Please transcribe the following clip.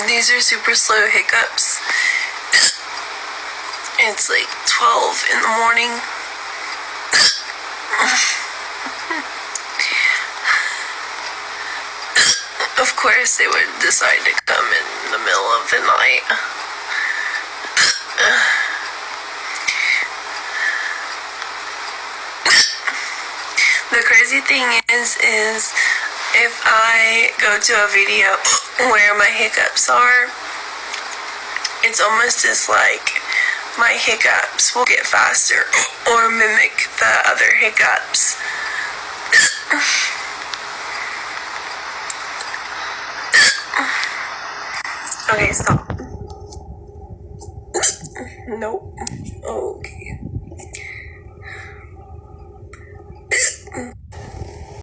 These are super slow hiccups. It's like 12 in the morning. Of course, they would decide to come in the middle of the night. The crazy thing is if I go to a video where my hiccups are, it's almost as like my hiccups will get faster or mimic the other hiccups. Okay, stop. Nope.